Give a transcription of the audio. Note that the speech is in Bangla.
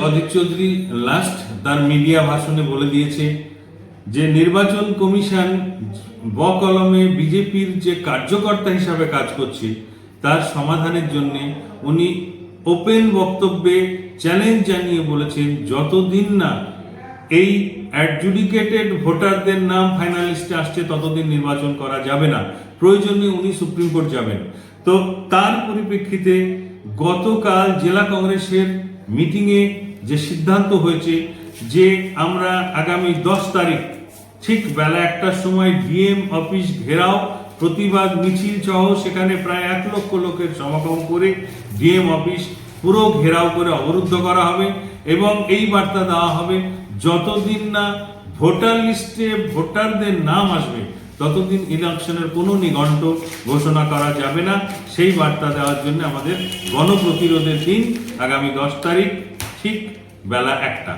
অধীর চৌধুরী লাস্ট তার মিডিয়া ভাষণে বলে দিয়েছে যে নির্বাচন কমিশন বকলমে বিজেপির যে কার্যকর্তা হিসাবে কাজ করছে তার সমাধানের জন্য উনি ওপেন বক্তব্যে চ্যালেঞ্জ জানিয়ে বলেছেন যতদিন না এই অ্যাডজুডিকেটেড ভোটারদের নাম ফাইনালিস্টে আসছে ততদিন নির্বাচন করা যাবে না, প্রয়োজনে উনি সুপ্রিম কোর্ট যাবেন। তো তার পরিপ্রেক্ষিতে গতকাল জেলা কংগ্রেসের মিটিংয়ে যে সিদ্ধান্ত হয়েছে যে আমরা আগামী 10 তারিখ ঠিক বেলা 1টার সময় ডিএম অফিস ঘেরাও প্রতিবাদ মিছিল সহ সেখানে প্রায় 1 লক্ষ লোকের সমাগম করে ডিএম অফিস পুরো ঘেরাও করে অবরুদ্ধ করা হবে এবং এই বার্তা দেওয়া হবে যতদিন না ভোটার লিস্টে ভোটারদের নাম আসবে ততদিন ইলেকশনের কোনো নিঘণ্ট ঘোষণা করা যাবে না। সেই বার্তা দেওয়ার জন্য আমাদের গণপ্রতিরোধের দিন আগামী 10 তারিখ ঠিক বেলা 1টা।